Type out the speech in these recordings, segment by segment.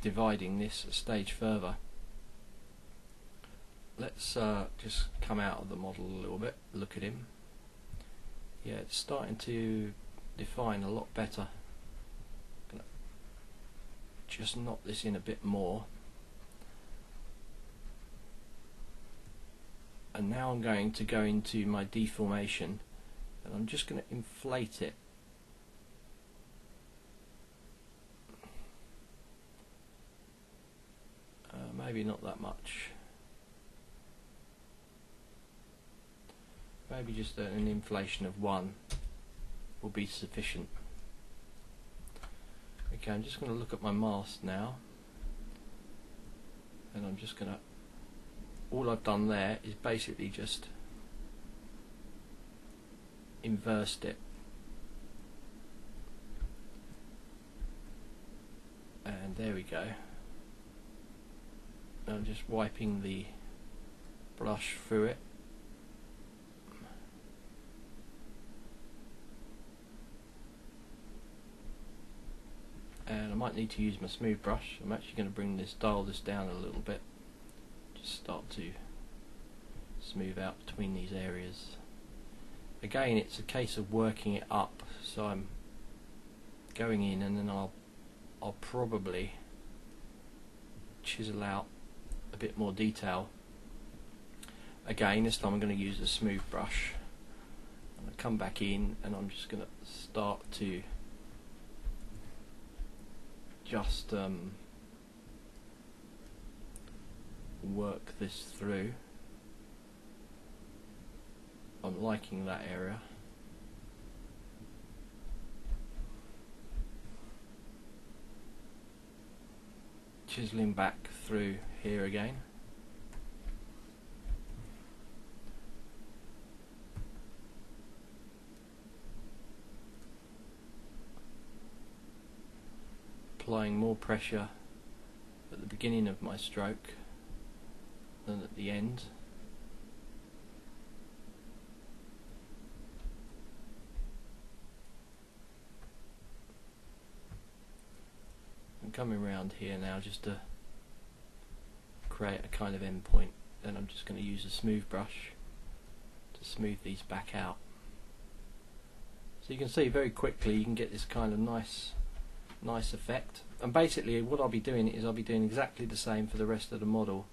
dividing this a stage further. Let's just come out of the model a little bit, look at him. Yeah, it's starting to define a lot better. Gonna just knock this in a bit more. And now I'm going to go into my deformation, and I'm just going to inflate it. Maybe not that much. Maybe just an inflation of 1 will be sufficient. Okay, I'm just going to look at my mask now, and I'm just going to, all I've done there is basically just inversed it, and there we go. I'm just wiping the brush through it. And I might need to use my smooth brush. I'm actually going to bring this, dial this down a little bit. Just start to smooth out between these areas. Again, it's a case of working it up. So I'm going in, and then I'll probably chisel out a bit more detail. Again, this time I'm going to use a smooth brush. I'm going to come back in, and I'm just going to start to just work this through. I'm liking that area. Chiseling back through here again. Applying more pressure at the beginning of my stroke than at the end. I'm coming around here now just to create a kind of end point. Then I'm just going to use a smooth brush to smooth these back out. So you can see very quickly you can get this kind of nice effect. And basically what I'll be doing is I'll be doing exactly the same for the rest of the model.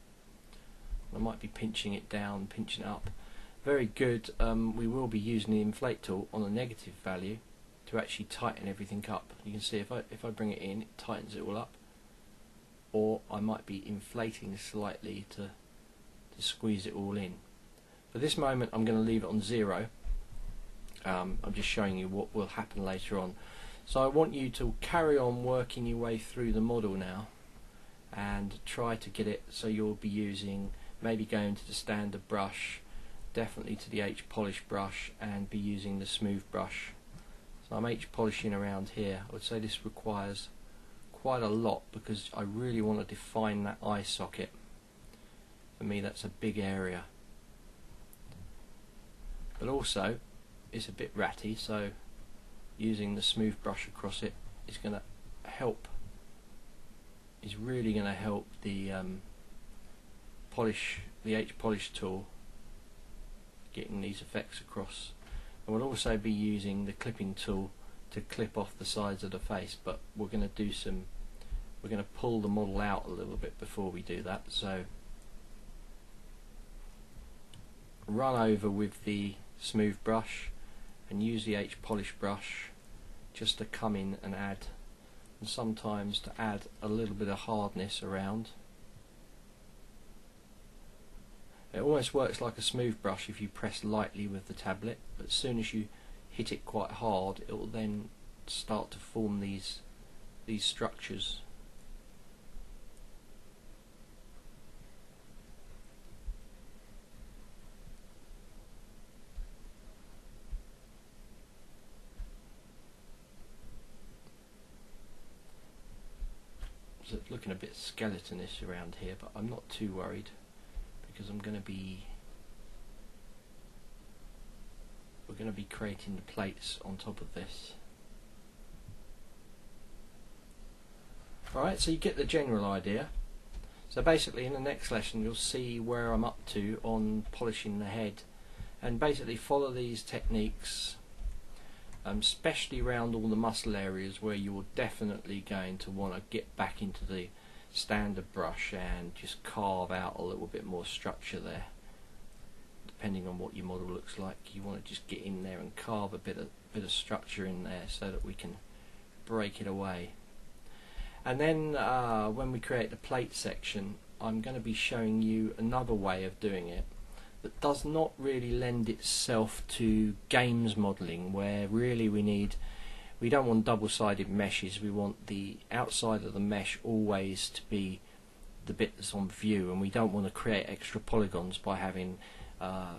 I might be pinching it down, pinching it up. Very good. We will be using the inflate tool on a negative value to actually tighten everything up. You can see if I bring it in, it tightens it all up. Or I might be inflating slightly to squeeze it all in. For this moment I'm going to leave it on 0. I'm just showing you what will happen later on. So I want you to carry on working your way through the model now and try to get it so you'll be using, maybe going to the standard brush, definitely to the H polish brush, and be using the smooth brush. So I'm H polishing around here. I would say this requires quite a lot because I really want to define that eye socket. For me that's a big area. But also it's a bit ratty, so using the smooth brush across it is going to help, is really going to help the polish, the H polish tool, getting these effects across. And we'll also be using the clipping tool to clip off the sides of the face, but we're going to do some, we're going to pull the model out a little bit before we do that. So run over with the smooth brush and use the H polish brush just to come in and add, and sometimes to add a little bit of hardness around. It almost works like a smooth brush if you press lightly with the tablet, but as soon as you hit it quite hard it will then start to form these structures. So it's looking a bit skeletonish around here, but I'm not too worried because we're going to be creating the plates on top of this. Alright, so you get the general idea. So basically in the next lesson you'll see where I'm up to on polishing the head, and basically follow these techniques, especially around all the muscle areas where you're definitely going to want to get back into the standard brush and just carve out a little bit more structure there. Depending on what your model looks like, you want to just get in there and carve a bit of structure in there so that we can break it away. And then when we create the plate section, I'm going to be showing you another way of doing it that does not really lend itself to games modelling, where really we don't want double-sided meshes. We want the outside of the mesh always to be the bit that's on view, and we don't want to create extra polygons by having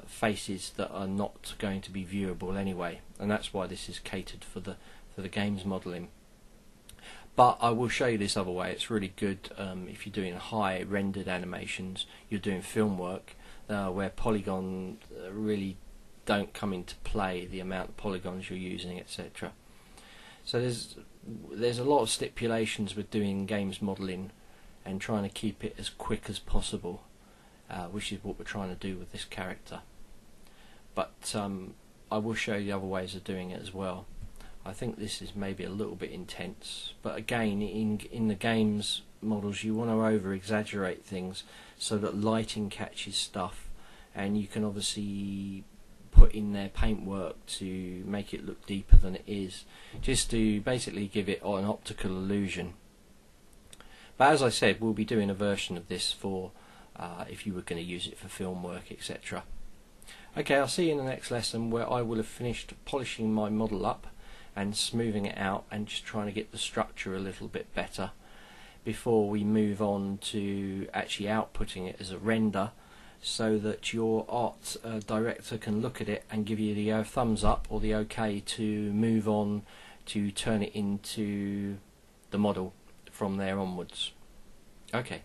faces that are not going to be viewable anyway, and that's why this is catered for the games modelling. But I will show you this other way. It's really good if you're doing high rendered animations, you're doing film work, where polygons really don't come into play, the amount of polygons you're using, etc. So there's a lot of stipulations with doing games modelling and trying to keep it as quick as possible, which is what we're trying to do with this character. But I will show you the other ways of doing it as well. I think this is maybe a little bit intense, but again, in the games models you want to over exaggerate things so that lighting catches stuff, and you can obviously put in there paintwork to make it look deeper than it is, just to basically give it an optical illusion. But as I said, we'll be doing a version of this for if you were going to use it for film work, etc. Okay, I'll see you in the next lesson, where I will have finished polishing my model up and smoothing it out and just trying to get the structure a little bit better before we move on to actually outputting it as a render, so that your art director can look at it and give you the thumbs up or the OK to move on to turn it into the model from there onwards. Okay.